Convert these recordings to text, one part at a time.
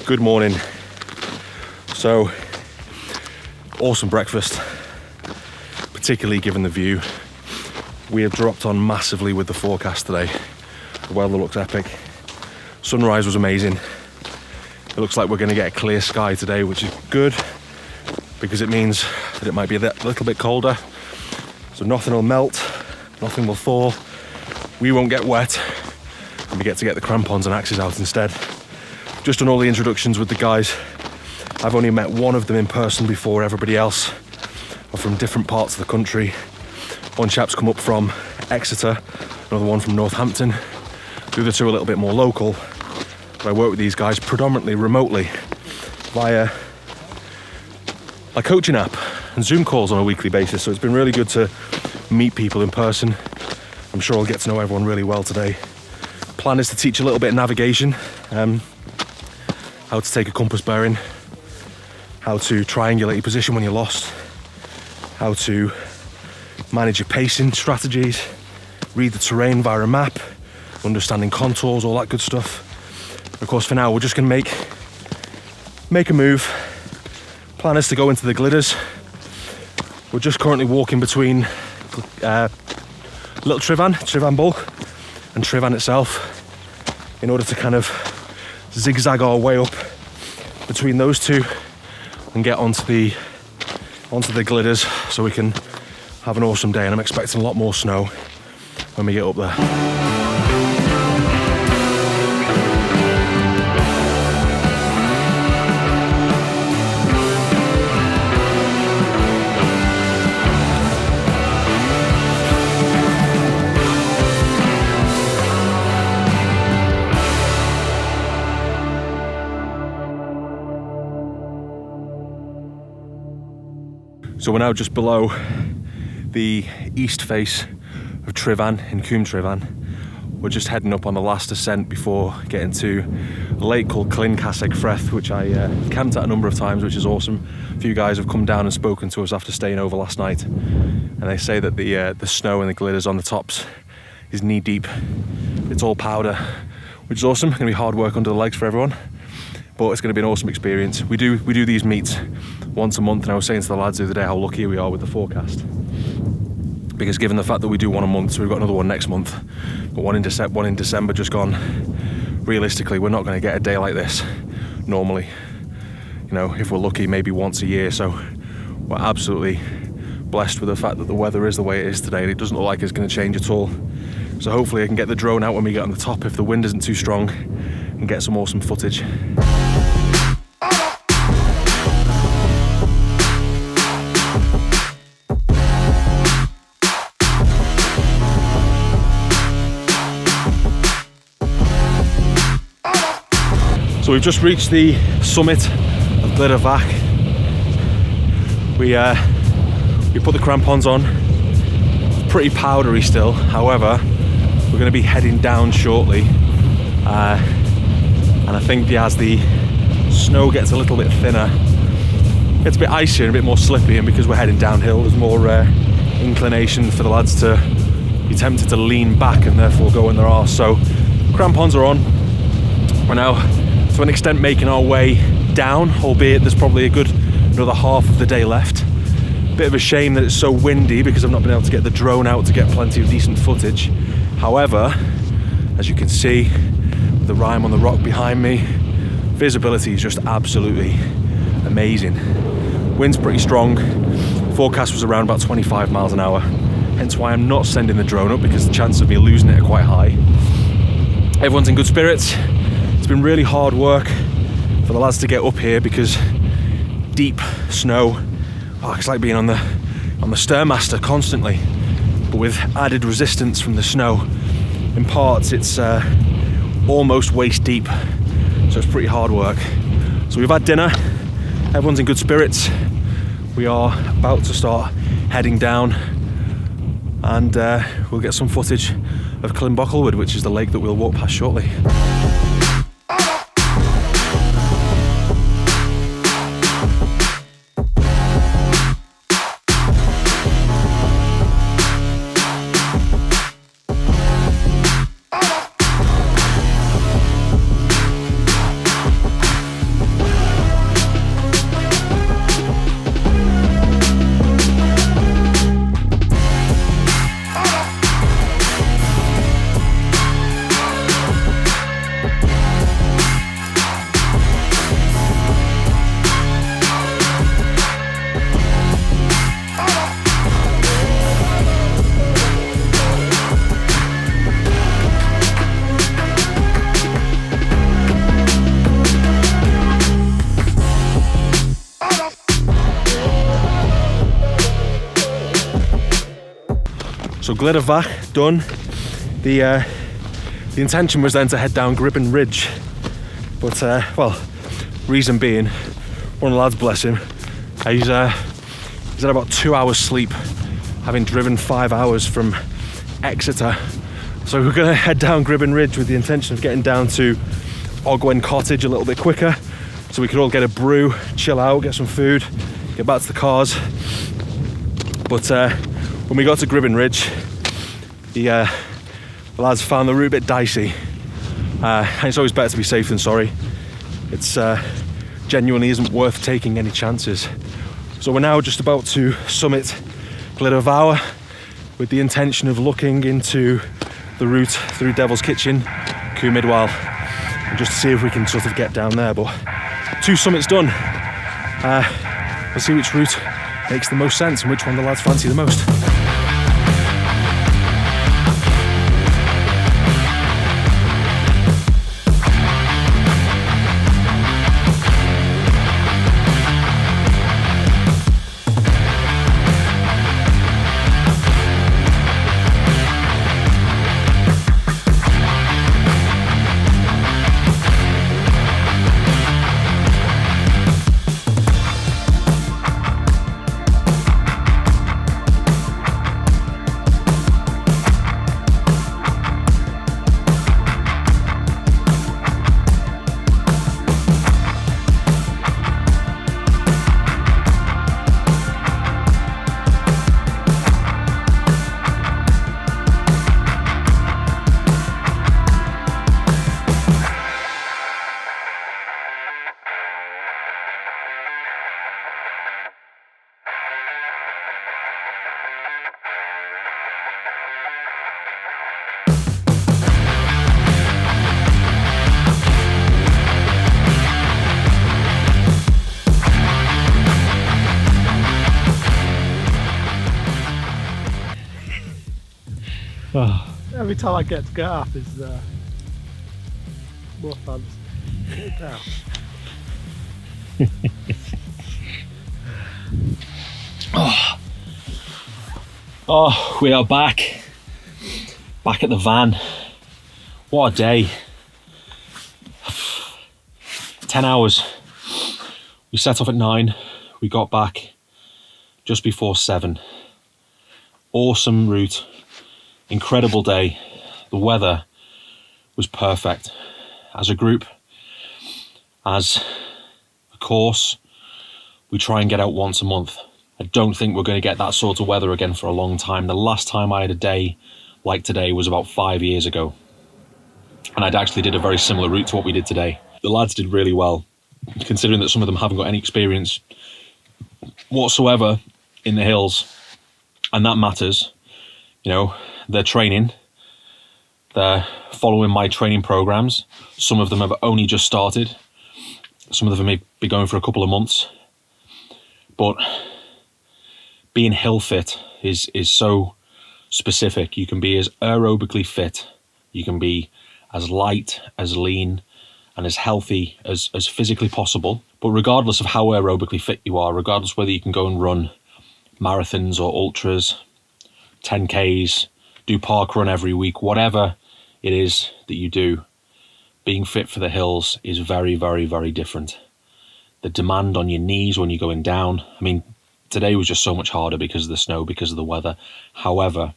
Good morning. So, awesome breakfast, particularly given the view. We have dropped on massively with the forecast today. The weather looks epic. Sunrise was amazing. It looks like we're going to get a clear sky today, which is good because it means that it might be a little bit colder. So nothing will melt, nothing will fall. We won't get wet, and we get to get the crampons and axes out instead. Just done all the introductions with the guys. I've only met one of them in person before. Everybody else are from different parts of the country. One chap's come up from Exeter, another one from Northampton. The other two are a little bit more local. But I work with these guys predominantly remotely via a coaching app and Zoom calls on a weekly basis. So it's been really good to meet people in person. I'm sure I'll get to know everyone really well today. Plan is to teach a little bit of navigation. How to take a compass bearing, how to triangulate your position when you're lost, how to manage your pacing strategies, read the terrain via a map, understanding contours, all that good stuff. Of course, for now, we're just going to make a move. Plan is to go into the Glidders. We're just currently walking between Little Trivan Bulk, and Trivan itself in order to kind of zigzag our way up between those two and get onto the Glidders so we can have an awesome day. And I'm expecting a lot more snow when we get up there. So we're now just below the east face of Trivan in Coombe Trivan. We're just heading up on the last ascent before getting to a lake called Clincaseg Freth, which I camped at a number of times, which is awesome. A few guys have come down and spoken to us after staying over last night, and they say that the snow and the Glidders on the tops is knee deep. It's all powder, which is awesome. It's going to be hard work under the legs for everyone, but it's going to be an awesome experience. We do these meets once a month, and I was saying to the lads the other day how lucky we are with the forecast, because given the fact that we do one a month, so we've got another one next month, but one in December just gone. Realistically, we're not going to get a day like this normally. You know, if we're lucky, maybe once a year. So we're absolutely blessed with the fact that the weather is the way it is today, and it doesn't look like it's going to change at all. So hopefully I can get the drone out when we get on the top if the wind isn't too strong, and get some awesome footage. So we've just reached the summit of Glider Vac. We put the crampons on. It's pretty powdery still, however, we're going to be heading down shortly. And I think as the snow gets a little bit thinner, it gets a bit icy and a bit more slippy, and because we're heading downhill, there's more inclination for the lads to be tempted to lean back and therefore go in their arse. So crampons are on. We're now, to an extent, making our way down, albeit there's probably a good another half of the day left. Bit of a shame that it's so windy because I've not been able to get the drone out to get plenty of decent footage. However, as you can see, with the rime on the rock behind me, visibility is just absolutely amazing. Wind's pretty strong. Forecast was around about 25 miles an hour, hence why I'm not sending the drone up, because the chances of me losing it are quite high. Everyone's in good spirits. It's been really hard work for the lads to get up here because deep snow, it's like being on the Stairmaster constantly, but with added resistance from the snow. In parts it's almost waist deep, so it's pretty hard work. So we've had dinner, everyone's in good spirits. We are about to start heading down, and we'll get some footage of Clinbocklewood, which is the lake that we'll walk past shortly. So Glittervach done. The intention was then to head down Gribben Ridge, but well, reason being, one of the lads, bless him, he's had about 2 hours sleep, having driven 5 hours from Exeter. So we're gonna head down Gribben Ridge with the intention of getting down to Ogwen Cottage a little bit quicker, so we could all get a brew, chill out, get some food, get back to the cars. But when we got to Gribben Ridge, the lads found the route a bit dicey. And it's always better to be safe than sorry. It's genuinely isn't worth taking any chances. So we're now just about to summit Glittervach with the intention of looking into the route through Devil's Kitchen, Coo Midwell, and just to see if we can sort of get down there. But 2 summits done. We'll see which route makes the most sense and which one the lads fancy the most. Oh. Every time I get to get up is more fun. Get down. Oh, we are back at the van. What a day. 10 hours. We set off at 9, we got back just before 7. Awesome route, incredible day. The weather was perfect. As a group, as a course, we try and get out once a month. I don't think we're going to get that sort of weather again for a long time. The last time I had a day like today was about 5 years ago. And I'd actually did a very similar route to what we did today. The lads did really well, considering that some of them haven't got any experience whatsoever in the hills. And that matters. You know, they're training. They're following my training programs. Some of them have only just started. Some of them may be going for a couple of months. But being hill fit is so specific. You can be as aerobically fit, you can be as light, as lean, and as healthy as physically possible. But regardless of how aerobically fit you are, regardless whether you can go and run marathons or ultras, 10Ks, do park run every week, whatever it is that you do, being fit for the hills is very, very, very different. The demand on your knees when you're going down, I mean, today was just so much harder because of the snow, because of the weather. However,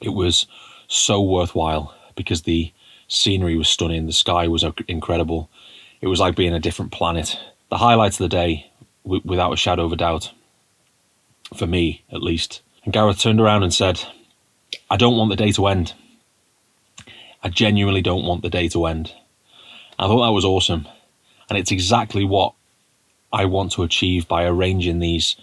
it was so worthwhile because the scenery was stunning, the sky was incredible. It was like being a different planet. The highlights of the day, without a shadow of a doubt, for me at least. And Gareth turned around and said, I don't want the day to end. I genuinely don't want the day to end. I thought that was awesome. And it's exactly what I want to achieve by arranging these,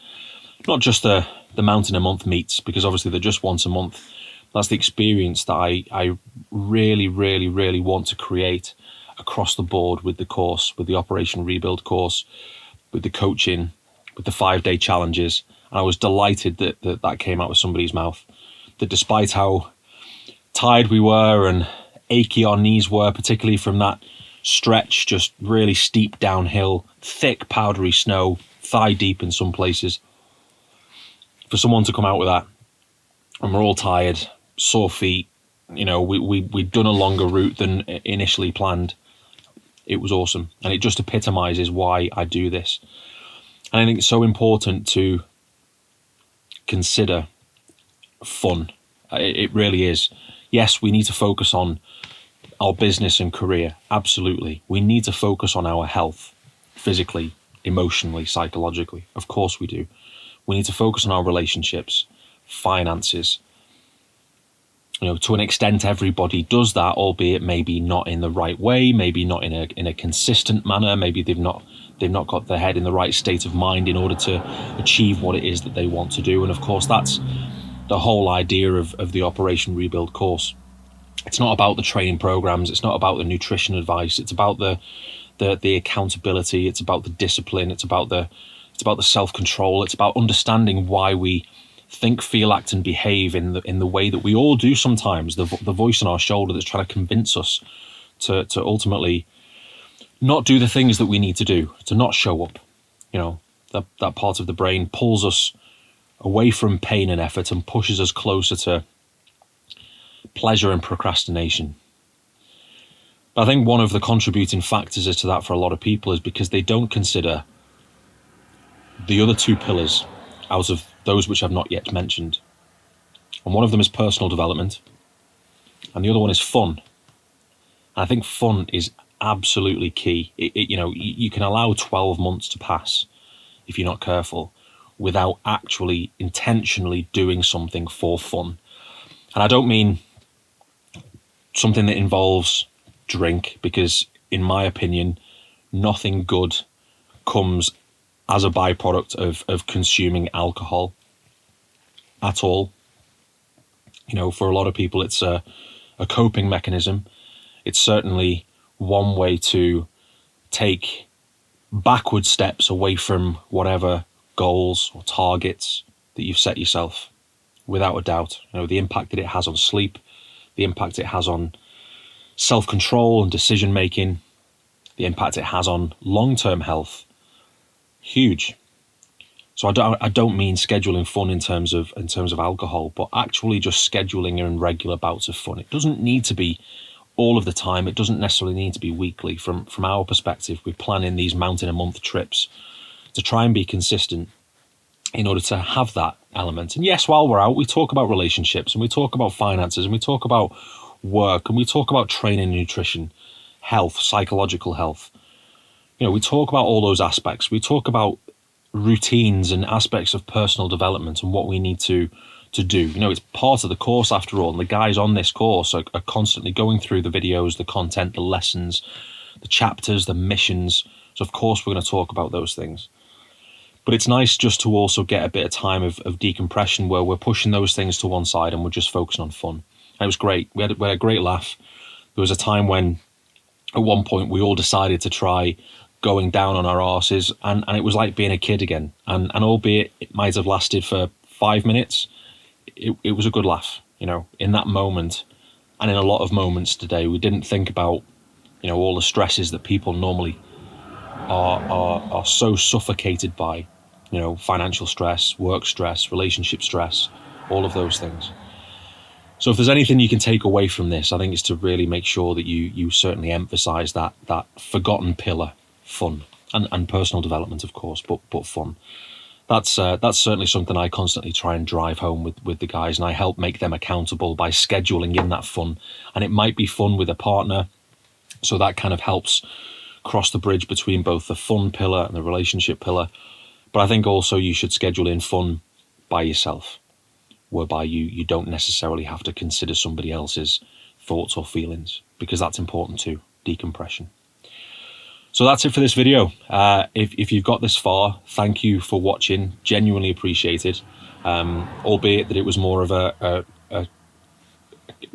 not just the mountain a month meets, because obviously they're just once a month. That's the experience that I really, really, really want to create across the board with the course, with the Operation Rebuild course, with the coaching, with the 5-day challenges. And I was delighted that came out of somebody's mouth. That despite how tired we were and achy our knees were, particularly from that stretch, just really steep downhill, thick powdery snow, thigh deep in some places, for someone to come out with that and we're all tired, sore feet. We'd done a longer route than initially planned. It was awesome, and it just epitomizes why I do this. And I think it's so important to consider fun. It really is. Yes, we need to focus on our business and career. Absolutely. We need to focus on our health, physically, emotionally, psychologically. Of course we do. We need to focus on our relationships, finances. To an extent, everybody does that, albeit maybe not in the right way, maybe not in a consistent manner. Maybe they've not got their head in the right state of mind in order to achieve what it is that they want to do. And of course, that's the whole idea of the Operation Rebuild course. It's not about the training programs. It's not about the nutrition advice. It's about the accountability. It's about the discipline. It's about the self-control. It's about understanding why we think, feel, act, and behave in the way that we all do sometimes. The voice on our shoulder that's trying to convince us to ultimately not do the things that we need to do, to not show up. That part of the brain pulls us away from pain and effort and pushes us closer to pleasure and procrastination. But I think one of the contributing factors to that for a lot of people is because they don't consider the other two pillars out of those which I've not yet mentioned. And one of them is personal development, and the other one is fun. And I think fun is absolutely key. You can allow 12 months to pass if you're not careful without actually intentionally doing something for fun. And I don't mean something that involves drink, because in my opinion, nothing good comes as a byproduct of consuming alcohol at all. For a lot of people, it's a coping mechanism. It's certainly one way to take backward steps away from whatever goals or targets that you've set yourself, without a doubt. The impact that it has on sleep, the impact it has on self-control and decision-making, the impact it has on long-term health, huge. So I don't mean scheduling fun in terms of alcohol, but actually just scheduling in regular bouts of fun. It doesn't need to be all of the time. It doesn't necessarily need to be weekly. From our perspective, we plan in these mountain-a-month trips to try and be consistent in order to have that element. And yes, while we're out, we talk about relationships, and we talk about finances, and we talk about work, and we talk about training, nutrition, health, psychological health. We talk about all those aspects. We talk about routines and aspects of personal development and what we need to do. It's part of the course after all. And the guys on this course are constantly going through the videos, the content, the lessons, the chapters, the missions. So of course we're going to talk about those things. But it's nice just to also get a bit of time of decompression where we're pushing those things to one side and we're just focusing on fun. And it was great. We had a great laugh. There was a time when at one point we all decided to try going down on our arses, and it was like being a kid again. And albeit it might have lasted for 5 minutes, it was a good laugh, in that moment. And in a lot of moments today, we didn't think about, all the stresses that people normally are so suffocated by, financial stress, work stress, relationship stress, all of those things. So if there's anything you can take away from this, I think it's to really make sure that you certainly emphasize that forgotten pillar, fun, and personal development, of course, but fun. That's certainly something I constantly try and drive home with the guys, and I help make them accountable by scheduling in that fun. And it might be fun with a partner, so that kind of helps cross the bridge between both the fun pillar and the relationship pillar. But I think also you should schedule in fun by yourself, whereby you don't necessarily have to consider somebody else's thoughts or feelings, because that's important too, decompression. So that's it for this video. If you've got this far, thank you for watching, genuinely appreciated. Albeit that it was more of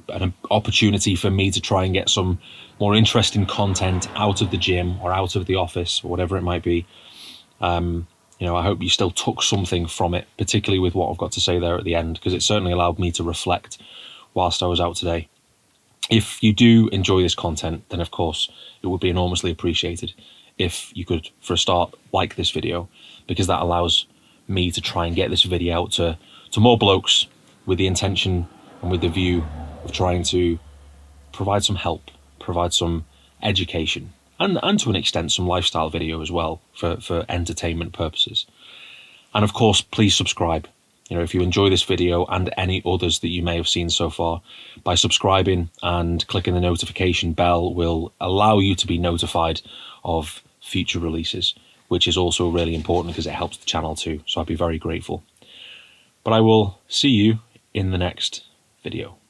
an opportunity for me to try and get some more interesting content out of the gym or out of the office or whatever it might be. I hope you still took something from it, particularly with what I've got to say there at the end, because it certainly allowed me to reflect whilst I was out today. If you do enjoy this content, then of course it would be enormously appreciated if you could, for a start, like this video, because that allows me to try and get this video out to more blokes with the intention and with the view of trying to provide some help, provide some education, and to an extent some lifestyle video as well for entertainment purposes. And of course, please subscribe. You know, if you enjoy this video and any others that you may have seen so far, by subscribing and clicking the notification bell will allow you to be notified of future releases, which is also really important because it helps the channel too. So I'd be very grateful. But I will see you in the next video.